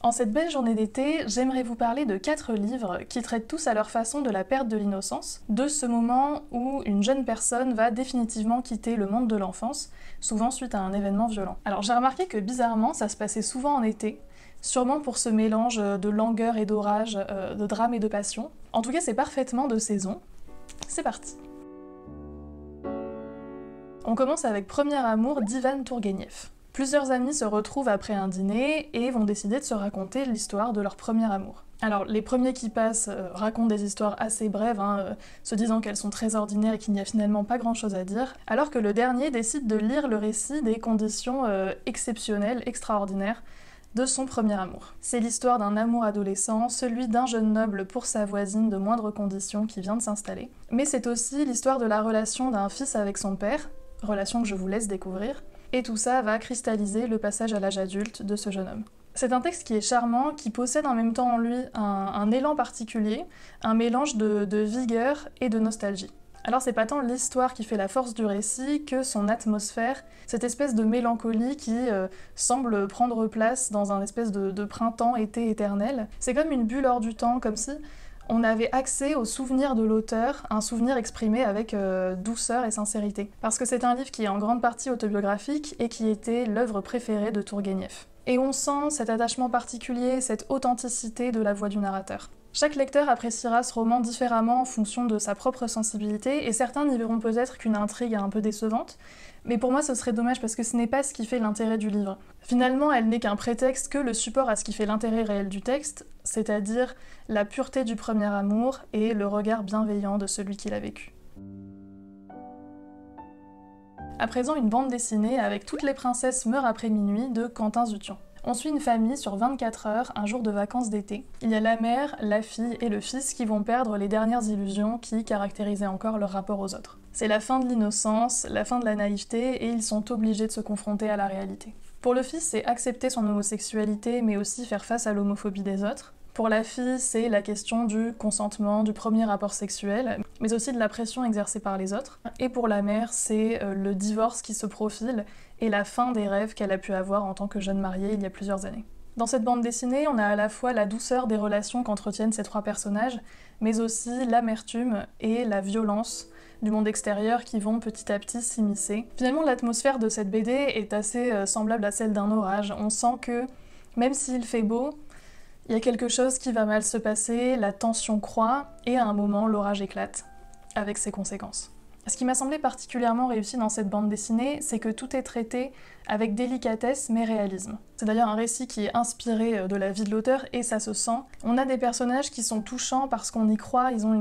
En cette belle journée d'été, j'aimerais vous parler de 4 livres qui traitent tous à leur façon de la perte de l'innocence, de ce moment où une jeune personne va définitivement quitter le monde de l'enfance, souvent suite à un événement violent. Alors j'ai remarqué que bizarrement, ça se passait souvent en été, sûrement pour ce mélange de langueur et d'orage, de drame et de passion. En tout cas, c'est parfaitement de saison. C'est parti. On commence avec Premier amour d'Ivan Tourguenieff. Plusieurs amis se retrouvent après un dîner et vont décider de se raconter l'histoire de leur premier amour. Alors les premiers qui passent racontent des histoires assez brèves, se disant qu'elles sont très ordinaires et qu'il n'y a finalement pas grand chose à dire, alors que le dernier décide de lire le récit des conditions exceptionnelles, extraordinaires, de son premier amour. C'est l'histoire d'un amour adolescent, celui d'un jeune noble pour sa voisine de moindre condition qui vient de s'installer. Mais c'est aussi l'histoire de la relation d'un fils avec son père, relation que je vous laisse découvrir, et tout ça va cristalliser le passage à l'âge adulte de ce jeune homme. C'est un texte qui est charmant, qui possède en même temps en lui un élan particulier, un mélange de vigueur et de nostalgie. Alors c'est pas tant l'histoire qui fait la force du récit que son atmosphère, cette espèce de mélancolie qui semble prendre place dans un espèce de printemps-été éternel. C'est comme une bulle hors du temps, comme si on avait accès au souvenir de l'auteur, un souvenir exprimé avec douceur et sincérité. Parce que c'est un livre qui est en grande partie autobiographique et qui était l'œuvre préférée de Tourguenieff. Et on sent cet attachement particulier, cette authenticité de la voix du narrateur. Chaque lecteur appréciera ce roman différemment en fonction de sa propre sensibilité, et certains n'y verront peut-être qu'une intrigue un peu décevante, mais pour moi ce serait dommage parce que ce n'est pas ce qui fait l'intérêt du livre. Finalement, elle n'est qu'un prétexte, que le support à ce qui fait l'intérêt réel du texte, c'est-à-dire la pureté du premier amour et le regard bienveillant de celui qui l'a vécu. À présent, une bande dessinée avec Toutes les princesses meurent après minuit de Quentin Zuthian. On suit une famille sur 24 heures, un jour de vacances d'été. Il y a la mère, la fille et le fils qui vont perdre les dernières illusions qui caractérisaient encore leur rapport aux autres. C'est la fin de l'innocence, la fin de la naïveté, et ils sont obligés de se confronter à la réalité. Pour le fils, c'est accepter son homosexualité, mais aussi faire face à l'homophobie des autres. Pour la fille, c'est la question du consentement, du premier rapport sexuel, mais aussi de la pression exercée par les autres. Et pour la mère, c'est le divorce qui se profile et la fin des rêves qu'elle a pu avoir en tant que jeune mariée il y a plusieurs années. Dans cette bande dessinée, on a à la fois la douceur des relations qu'entretiennent ces trois personnages, mais aussi l'amertume et la violence du monde extérieur qui vont petit à petit s'immiscer. Finalement, l'atmosphère de cette BD est assez semblable à celle d'un orage. On sent que, même s'il fait beau, il y a quelque chose qui va mal se passer, la tension croît, et à un moment, l'orage éclate, avec ses conséquences. Ce qui m'a semblé particulièrement réussi dans cette bande dessinée, c'est que tout est traité avec délicatesse mais réalisme. C'est d'ailleurs un récit qui est inspiré de la vie de l'auteur, et ça se sent. On a des personnages qui sont touchants parce qu'on y croit, ils ont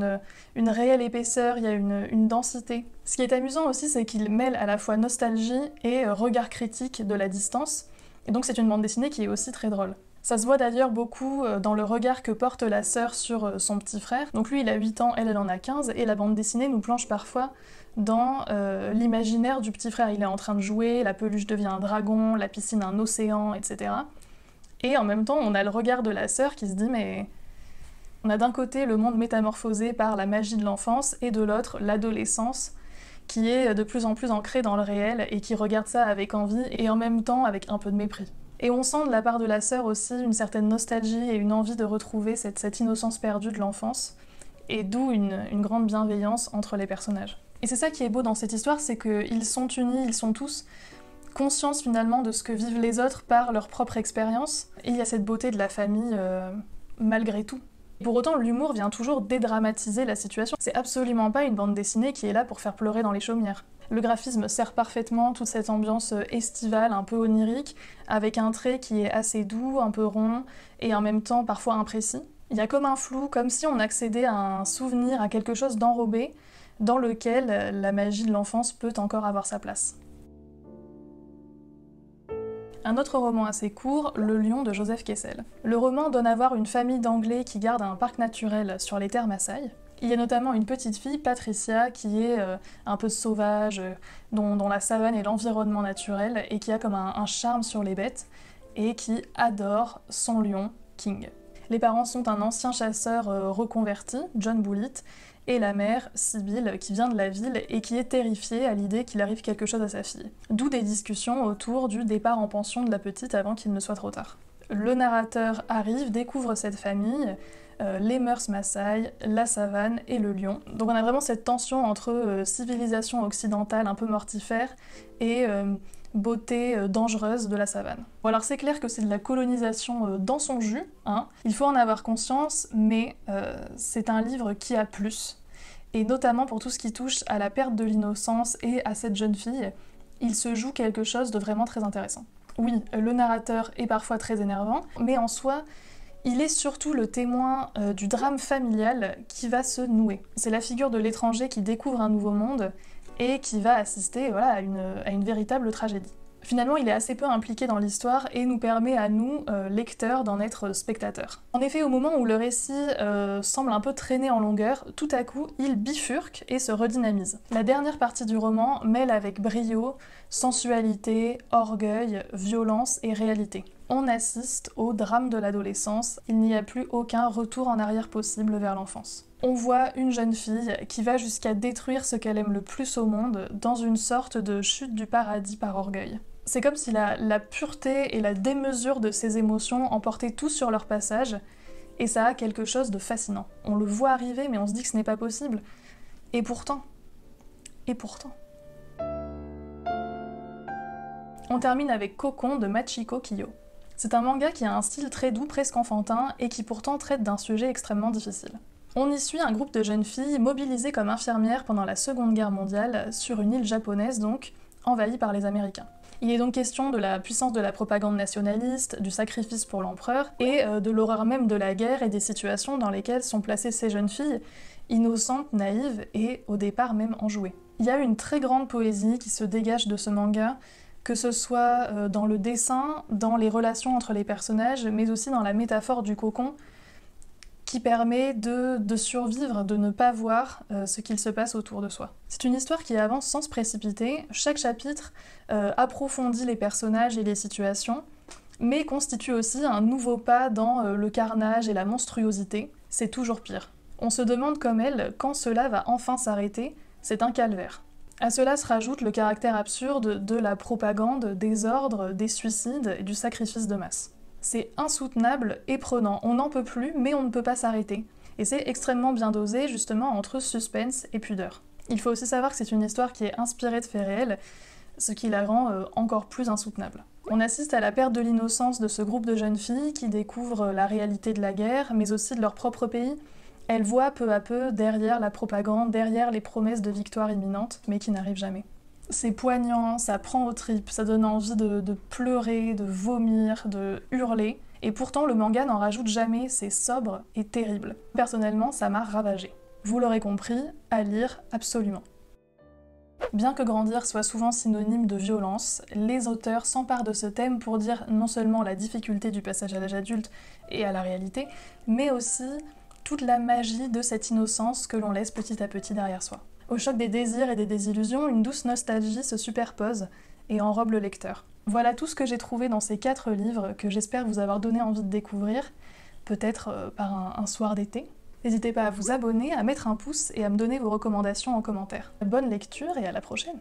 une réelle épaisseur, il y a une densité. Ce qui est amusant aussi, c'est qu'il mêle à la fois nostalgie et regard critique de la distance, et donc c'est une bande dessinée qui est aussi très drôle. Ça se voit d'ailleurs beaucoup dans le regard que porte la sœur sur son petit frère. Donc lui il a 8 ans, elle en a 15, et la bande dessinée nous plonge parfois dans l'imaginaire du petit frère. Il est en train de jouer, la peluche devient un dragon, la piscine un océan, etc. Et en même temps on a le regard de la sœur qui se dit mais... On a d'un côté le monde métamorphosé par la magie de l'enfance, et de l'autre l'adolescence, qui est de plus en plus ancrée dans le réel et qui regarde ça avec envie et en même temps avec un peu de mépris. Et on sent de la part de la sœur aussi une certaine nostalgie et une envie de retrouver cette innocence perdue de l'enfance, et d'où une grande bienveillance entre les personnages. Et c'est ça qui est beau dans cette histoire, c'est qu'ils sont unis, ils sont tous conscients finalement de ce que vivent les autres par leur propre expérience, et il y a cette beauté de la famille malgré tout. Pour autant, l'humour vient toujours dédramatiser la situation. C'est absolument pas une bande dessinée qui est là pour faire pleurer dans les chaumières. Le graphisme sert parfaitement toute cette ambiance estivale, un peu onirique, avec un trait qui est assez doux, un peu rond, et en même temps parfois imprécis. Il y a comme un flou, comme si on accédait à un souvenir, à quelque chose d'enrobé, dans lequel la magie de l'enfance peut encore avoir sa place. Un autre roman assez court, Le Lion de Joseph Kessel. Le roman donne à voir une famille d'Anglais qui garde un parc naturel sur les terres Maasai. Il y a notamment une petite fille, Patricia, qui est un peu sauvage, dont la savane est l'environnement naturel, et qui a comme un charme sur les bêtes, et qui adore son lion, King. Les parents sont un ancien chasseur reconverti, John Bullitt, et la mère, Sibylle, qui vient de la ville et qui est terrifiée à l'idée qu'il arrive quelque chose à sa fille. D'où des discussions autour du départ en pension de la petite avant qu'il ne soit trop tard. le narrateur arrive, découvre cette famille, les mœurs Maasai, la savane et le lion. Donc on a vraiment cette tension entre civilisation occidentale un peu mortifère et beauté dangereuse de la savane. Bon alors c'est clair que c'est de la colonisation dans son jus, hein. Il faut en avoir conscience, mais c'est un livre qui a plus. Et notamment pour tout ce qui touche à la perte de l'innocence et à cette jeune fille, il se joue quelque chose de vraiment très intéressant. Oui, le narrateur est parfois très énervant, mais en soi, il est surtout le témoin du drame familial qui va se nouer. C'est la figure de l'étranger qui découvre un nouveau monde et qui va assister voilà, à une véritable tragédie. Finalement, il est assez peu impliqué dans l'histoire et nous permet à nous, lecteurs, d'en être spectateurs. En effet, au moment où le récit semble un peu traîner en longueur, tout à coup, il bifurque et se redynamise. La dernière partie du roman mêle avec brio sensualité, orgueil, violence et réalité. On assiste au drame de l'adolescence, il n'y a plus aucun retour en arrière possible vers l'enfance. On voit une jeune fille qui va jusqu'à détruire ce qu'elle aime le plus au monde dans une sorte de chute du paradis par orgueil. C'est comme si la pureté et la démesure de ses émotions emportaient tout sur leur passage, et ça a quelque chose de fascinant. On le voit arriver, mais on se dit que ce n'est pas possible. Et pourtant. On termine avec Cocon de Machiko Kiyo. C'est un manga qui a un style très doux, presque enfantin, et qui pourtant traite d'un sujet extrêmement difficile. On y suit un groupe de jeunes filles mobilisées comme infirmières pendant la Seconde Guerre mondiale, sur une île japonaise donc, envahie par les Américains. Il est donc question de la puissance de la propagande nationaliste, du sacrifice pour l'empereur, et de l'horreur même de la guerre et des situations dans lesquelles sont placées ces jeunes filles, innocentes, naïves et au départ même enjouées. Il y a une très grande poésie qui se dégage de ce manga, que ce soit dans le dessin, dans les relations entre les personnages, mais aussi dans la métaphore du cocon, qui permet de survivre, de ne pas voir ce qu'il se passe autour de soi. C'est une histoire qui avance sans se précipiter, chaque chapitre approfondit les personnages et les situations, mais constitue aussi un nouveau pas dans le carnage et la monstruosité. C'est toujours pire. On se demande comme elle quand cela va enfin s'arrêter, c'est un calvaire. À cela se rajoute le caractère absurde de la propagande, des ordres, des suicides et du sacrifice de masse. C'est insoutenable et prenant, on n'en peut plus, mais on ne peut pas s'arrêter. Et c'est extrêmement bien dosé, justement, entre suspense et pudeur. Il faut aussi savoir que c'est une histoire qui est inspirée de faits réels, ce qui la rend encore plus insoutenable. On assiste à la perte de l'innocence de ce groupe de jeunes filles qui découvrent la réalité de la guerre, mais aussi de leur propre pays. Elles voient peu à peu derrière la propagande, derrière les promesses de victoire imminente, mais qui n'arrivent jamais. C'est poignant, ça prend aux tripes, ça donne envie de pleurer, de vomir, de hurler. Et pourtant, le manga n'en rajoute jamais, c'est sobre et terrible. Personnellement, ça m'a ravagée. Vous l'aurez compris, à lire absolument. Bien que grandir soit souvent synonyme de violence, les auteurs s'emparent de ce thème pour dire non seulement la difficulté du passage à l'âge adulte et à la réalité, mais aussi toute la magie de cette innocence que l'on laisse petit à petit derrière soi. Au choc des désirs et des désillusions, une douce nostalgie se superpose et enrobe le lecteur. Voilà tout ce que j'ai trouvé dans ces 4 livres que j'espère vous avoir donné envie de découvrir, peut-être par un soir d'été. N'hésitez pas à vous abonner, à mettre un pouce et à me donner vos recommandations en commentaire. Bonne lecture et à la prochaine!